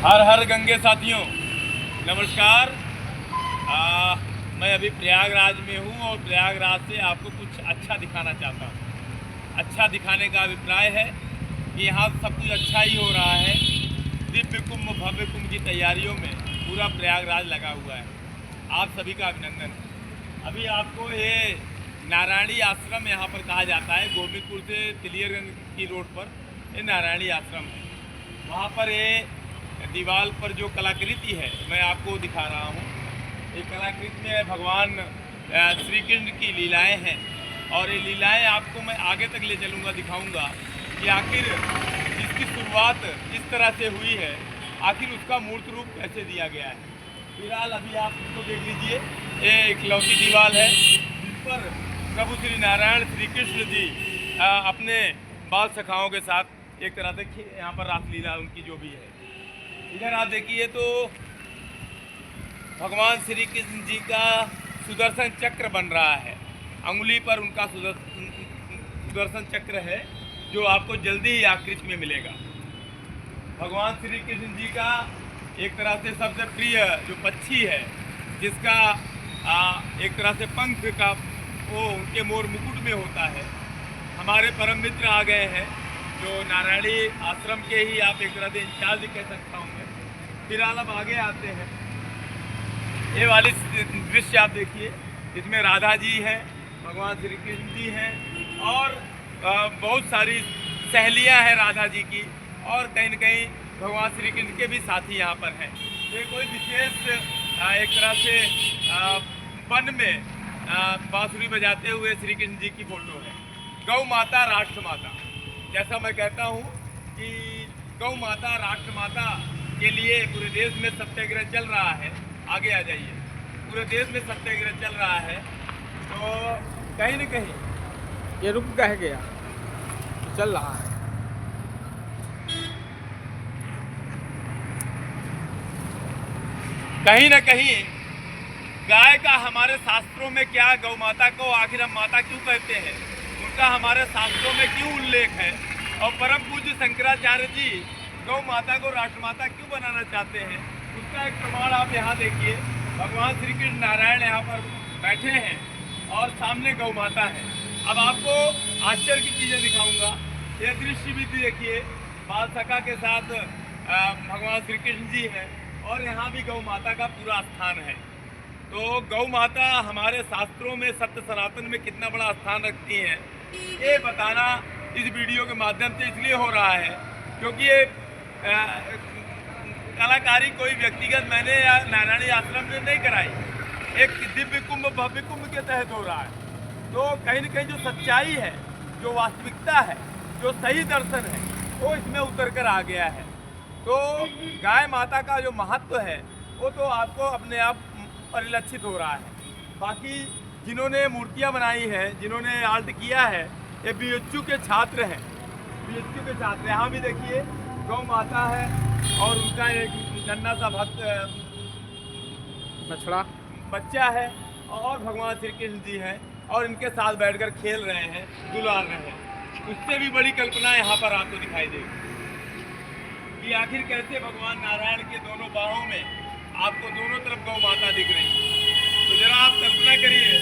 हर हर गंगे साथियों, नमस्कार। मैं अभी प्रयागराज में हूँ और प्रयागराज से आपको कुछ अच्छा दिखाना चाहता हूँ। अच्छा दिखाने का अभिप्राय है कि यहाँ सब कुछ अच्छा ही हो रहा है। दिव्य कुंभ भव्य कुंभ की तैयारियों में पूरा प्रयागराज लगा हुआ है। आप सभी का अभिनंदन है। अभी आपको ये नारायणी आश्रम यहाँ पर कहा जाता है, गोविंदपुर से तिलियरगंज की रोड पर ये नारायणी आश्रम है। वहाँ पर ये दीवार पर जो कलाकृति है मैं आपको दिखा रहा हूँ। ये कलाकृति में भगवान श्री कृष्ण की लीलाएं हैं और ये लीलाएं आपको मैं आगे तक ले चलूँगा, दिखाऊंगा कि आखिर इसकी शुरुआत इस तरह से हुई है, आखिर उसका मूर्त रूप कैसे दिया गया है। फिलहाल अभी आप इसको देख लीजिए, ये इकलौती दीवार है जिस पर प्रभु श्री नारायण श्री कृष्ण जी अपने बाल सखाओं के साथ एक तरह से यहाँ पर रासलीला उनकी जो भी है। इधर आप देखिए तो भगवान श्री कृष्ण जी का सुदर्शन चक्र बन रहा है। अंगुली पर उनका सुदर्शन चक्र है जो आपको जल्दी ही आकृति में मिलेगा। भगवान श्री कृष्ण जी का एक तरह से सबसे प्रिय जो पक्षी है, जिसका एक तरह से पंख का वो उनके मोर मुकुट में होता है। हमारे परम मित्र आ गए हैं जो नारायणी आश्रम के ही आप एक तरह से इंचार्ज कह सकता हूँ मैं। फिलहाल अब आगे आते हैं, ये वाली दृश्य आप देखिए, इसमें राधा जी हैं, भगवान श्री कृष्ण जी हैं और बहुत सारी सहेलियां हैं राधा जी की, और कहीं न कहीं भगवान श्री कृष्ण के भी साथी यहाँ पर हैं। ये कोई विशेष एक तरह से वन में बांसुरी बजाते हुए श्री कृष्ण जी की फोटो है। गौ माता राष्ट्र माता, जैसा मैं कहता हूँ कि गौ माता राष्ट्र माता के लिए पूरे देश में सत्याग्रह चल रहा है। आगे आ जाइए, पूरे देश में सत्याग्रह चल रहा है, तो कहीं न कहीं ये रुक कह गया, चल रहा है। कहीं न कहीं गाय का हमारे शास्त्रों में क्या, गौ माता को आखिर हम माता क्यों कहते हैं, उनका हमारे शास्त्रों में क्यों उल्लेख है, और परम पूज्य शंकराचार्य जी गौ माता को राष्ट्रमाता क्यों बनाना चाहते हैं, उसका एक प्रमाण आप यहाँ देखिए। भगवान श्री कृष्ण नारायण यहाँ पर बैठे हैं और सामने गौ माता है। अब आपको आश्चर्य की चीज़ें दिखाऊंगा। ये दृश्य भी देखिए, बाल सखा के साथ भगवान श्री कृष्ण जी हैं और यहाँ भी गौ माता का पूरा स्थान है। तो गौ माता हमारे शास्त्रों में सत्य सनातन में कितना बड़ा स्थान रखती हैं, ये बताना इस वीडियो के माध्यम से इसलिए हो रहा है क्योंकि ये कलाकारी कोई व्यक्तिगत मैंने या नारायणी आश्रम में नहीं कराई, एक दिव्य कुंभ भव्य कुंभ के तहत हो रहा है। तो कहीं न कहीं जो सच्चाई है, जो वास्तविकता है, जो सही दर्शन है, वो इसमें उतर कर आ गया है। तो गाय माता का जो महत्व है वो तो आपको अपने आप परिलक्षित हो रहा है। बाकी जिन्होंने मूर्तियाँ बनाई हैं, जिन्होंने आर्ट किया है, ये BHU के छात्र हैं। BHU के छात्र, यहाँ भी देखिए गौ माता है और उनका एक नन्हा सा भक्त बच्चा है और भगवान श्री कृष्ण जी हैं और इनके साथ बैठकर खेल रहे हैं, दुलार रहे हैं। उससे भी बड़ी कल्पना यहाँ पर आपको दिखाई देगी कि आखिर कैसे भगवान नारायण के दोनों बाहों में आपको दोनों तरफ गौ माता दिख रही है। तो जरा आप कल्पना करिए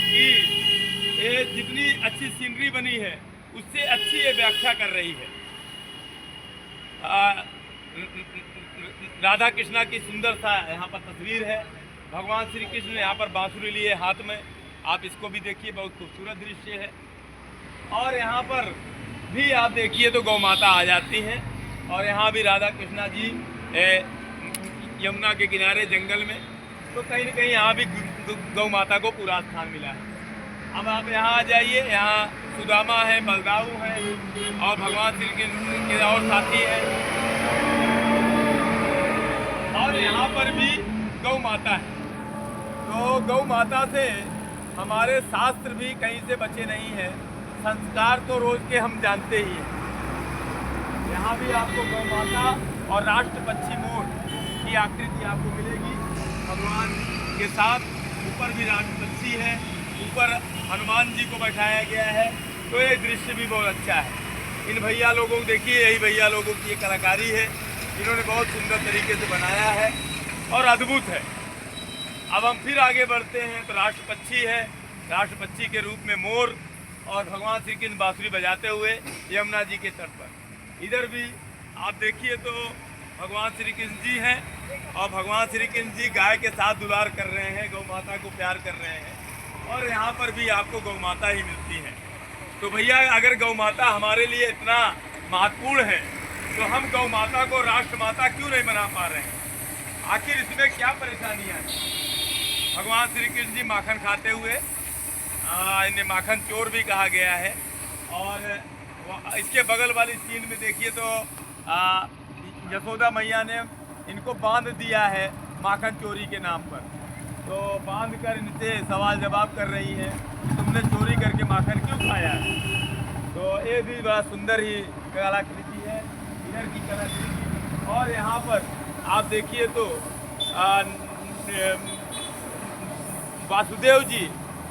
कि ये जितनी अच्छी सीनरी बनी है उससे अच्छी ये व्याख्या कर रही है। राधा कृष्णा की सुंदर सा यहाँ पर तस्वीर है। भगवान श्री कृष्ण यहाँ पर बांसुरी लिए हाथ में, आप इसको भी देखिए, बहुत खूबसूरत दृश्य है। और यहाँ पर भी आप देखिए तो गौ माता आ जाती हैं और यहाँ भी राधा कृष्णा जी यमुना के किनारे जंगल में। तो कहीं न कहीं यहाँ भी गौ माता को पूरा स्थान मिला है। अब आप यहाँ आ जाइए, यहाँ सुदामा है, बलदाऊ है और भगवान श्री कृष्ण के और साथी हैं, और यहाँ पर भी गौ माता है। तो गौ माता से हमारे शास्त्र भी कहीं से बचे नहीं हैं, संस्कार तो रोज के हम जानते ही हैं। यहाँ भी आपको गौ माता और राष्ट्र पक्षी मोर की आकृति आपको मिलेगी भगवान के साथ। ऊपर भी राष्ट्र पक्षी है, ऊपर हनुमान जी को बैठाया गया है। तो ये दृश्य भी बहुत अच्छा है। इन भैया लोगों को देखिए, यही भैया लोगों की ये कलाकारी है इन्होंने बहुत सुंदर तरीके से बनाया है और अद्भुत है। अब हम फिर आगे बढ़ते हैं तो राष्ट्र पक्षी है। राष्ट्र पक्षी के रूप में मोर और भगवान श्री कृष्ण बांसुरी बजाते हुए यमुना जी के तट पर। इधर भी आप देखिए तो भगवान श्री कृष्ण जी हैं और भगवान श्री कृष्ण जी गाय के साथ दुलार कर रहे हैं, गौ माता को प्यार कर रहे हैं और यहाँ पर भी आपको गौ माता ही मिलती है। तो भैया अगर गौ माता हमारे लिए इतना महत्वपूर्ण है तो हम गौ माता को राष्ट्र माता क्यों नहीं बना पा रहे हैं? आखिर इसमें क्या परेशानियाँ हैं? भगवान श्री कृष्ण जी माखन खाते हुए, इन्हें माखन चोर भी कहा गया है। और इसके बगल वाली सीन में देखिए तो यशोदा मैया ने इनको बांध दिया है माखन चोरी के नाम पर। तो बांध कर इनसे सवाल जवाब कर रही है तुमने चोरी करके माखन क्यों खाया है। तो ये भी बड़ा सुंदर ही कलाकृति है, इधर की कलाकृति। और यहाँ पर आप देखिए तो वासुदेव जी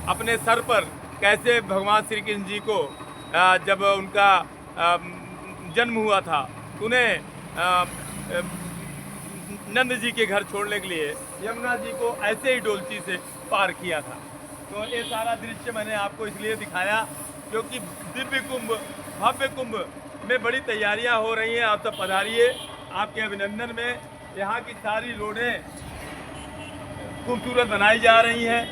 अपने सर पर कैसे भगवान श्री कृष्ण जी को जब उनका जन्म हुआ था उन्हें नंद जी के घर छोड़ने के लिए यमुना जी को ऐसे ही डोलची से पार किया था। तो ये सारा दृश्य मैंने आपको इसलिए दिखाया क्योंकि दिव्य कुंभ, भव्य कुंभ में बड़ी तैयारियां हो रही हैं। आप सब पधारिए, आपके अभिनंदन में यहाँ की सारी रोडें खूबसूरत बनाई जा रही हैं।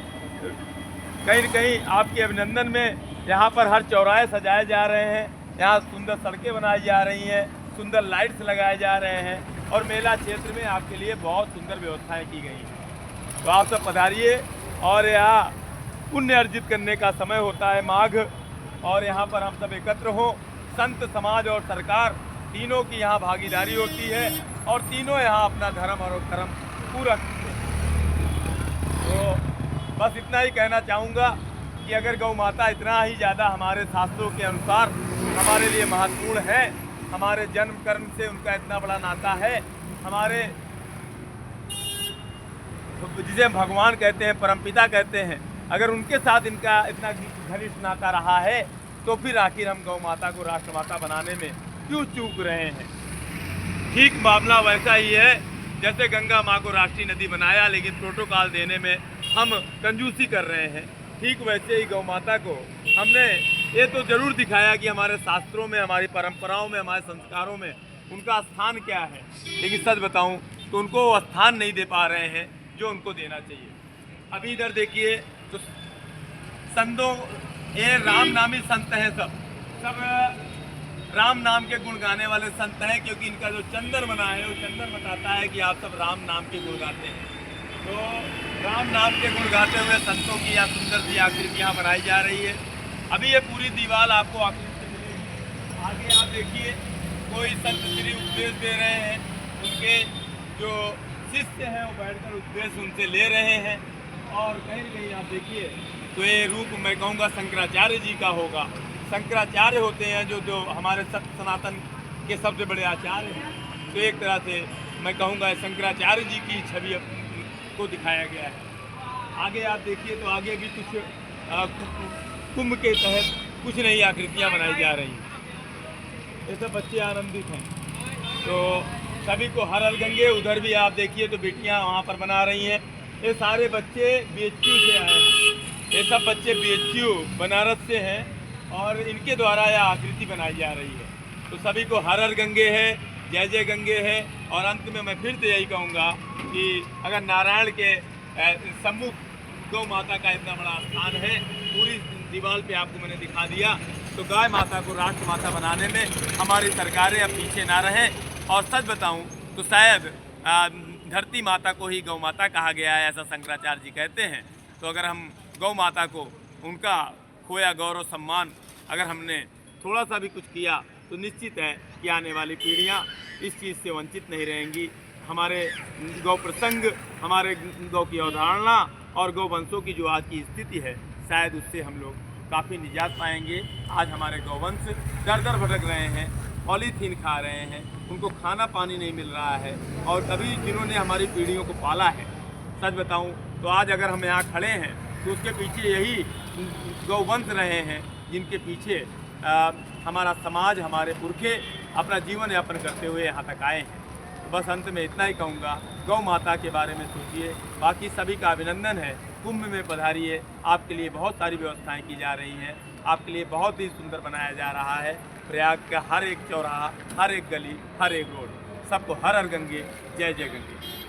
कहीं न कहीं आपके अभिनंदन में यहाँ पर हर चौराहे सजाए जा रहे हैं, यहाँ सुंदर सड़कें बनाई जा रही हैं, सुंदर लाइट्स लगाए जा रहे हैं और मेला क्षेत्र में आपके लिए बहुत सुंदर व्यवस्थाएं की गई हैं। तो आप सब पधारिए और यहाँ पुण्य अर्जित करने का समय होता है माघ, और यहाँ पर हम सब एकत्र हों। संत समाज और सरकार तीनों की यहाँ भागीदारी होती है और तीनों यहाँ अपना धर्म और कर्म पूरा करते हैं। तो बस इतना ही कहना चाहूँगा कि अगर गौ माता इतना ही ज़्यादा हमारे शास्त्रों के अनुसार हमारे लिए महत्वपूर्ण है, हमारे जन्म कर्म से उनका इतना बड़ा नाता है, हमारे जिसे हम भगवान कहते हैं, परमपिता कहते हैं, अगर उनके साथ इनका इतना घनिष्ठ नाता रहा है तो फिर आखिर हम गौ माता को राष्ट्रमाता बनाने में क्यों चूक रहे हैं। ठीक मामला वैसा ही है जैसे गंगा माँ को राष्ट्रीय नदी बनाया लेकिन प्रोटोकॉल देने में हम कंजूसी कर रहे हैं, ठीक वैसे ही गौ माता को हमने ये तो जरूर दिखाया कि हमारे शास्त्रों में, हमारी परंपराओं में, हमारे संस्कारों में उनका स्थान क्या है, लेकिन सच बताऊं तो उनको वो स्थान नहीं दे पा रहे हैं जो उनको देना चाहिए। अभी इधर देखिए तो संतों, ये राम नामी संत हैं, सब राम नाम के गुण गाने वाले संत हैं, क्योंकि इनका जो चंदन बना है वो चंदन बताता है कि आप सब राम नाम के गुण गाते हैं। तो राम नाम के गुण गाते हुए संतों की यहाँ सुंदर सी आकृति यहाँ बनाई जा रही है। अभी ये पूरी दीवार आपको आकृति मिलेगी। आगे आप देखिए कोई संत श्री उपदेश दे रहे हैं, उनके जो शिष्य हैं वो बैठकर उपदेश उनसे ले रहे हैं। और कहीं न कहीं आप देखिए तो ये रूप मैं कहूँगा शंकराचार्य जी का होगा। शंकराचार्य होते हैं जो हमारे सत्य सनातन के सबसे बड़े आचार्य हैं। तो एक तरह से मैं कहूँगा शंकराचार्य जी की छवि को दिखाया गया है। आगे आप देखिए तो आगे भी कुछ कुंभ के तहत कुछ नई आकृतियाँ बनाई जा रही हैं। ये सब बच्चे आनंदित हैं। तो सभी को हर हर गंगे, उधर भी आप देखिए तो बेटियाँ वहाँ पर बना रही हैं। ये सारे बच्चे BHU से आए हैं, ये सब बच्चे BHU बनारस से हैं और इनके द्वारा यह आकृति बनाई जा रही है। तो सभी को हर हर गंगे है, जय जय गंगे है। और अंत में मैं फिर से यही कहूँगा कि अगर नारायण के सम्मुख गौ माता का इतना बड़ा स्थान है, पूरी दीवार पे आपको मैंने दिखा दिया, तो गाय माता को राष्ट्र माता बनाने में हमारी सरकारें अब पीछे ना रहें। और सच बताऊं तो शायद धरती माता को ही गौ माता कहा गया है, ऐसा शंकराचार्य जी कहते हैं। तो अगर हम गौ माता को उनका खोया गौरव सम्मान अगर हमने थोड़ा सा भी कुछ किया तो निश्चित है कि आने वाली पीढ़ियाँ इस चीज़ से वंचित नहीं रहेंगी। हमारे गौ प्रसंग, हमारे गौ की अवधारणा और गौवंशों की जो आज की स्थिति है, शायद उससे हम लोग काफ़ी निजात पाएंगे। आज हमारे गौवंश दर दर भटक रहे हैं, पॉलीथीन खा रहे हैं, उनको खाना पानी नहीं मिल रहा है। और अभी जिन्होंने हमारी पीढ़ियों को पाला है, सच बताऊं तो आज अगर हम यहाँ खड़े हैं तो उसके पीछे यही गौवंश रहे हैं, जिनके पीछे हमारा समाज, हमारे पुरखे अपना जीवन यापन करते हुए यहाँ तक आए हैं। बस अंत में इतना ही कहूँगा, गौ माता के बारे में सोचिए। बाकी सभी का अभिनंदन है, कुंभ में पधारिए। आपके लिए बहुत सारी व्यवस्थाएं की जा रही हैं, आपके लिए बहुत ही सुंदर बनाया जा रहा है। प्रयाग का हर एक चौराहा, हर एक गली, हर एक रोड, सबको हर हर गंगे, जय जय गंगे।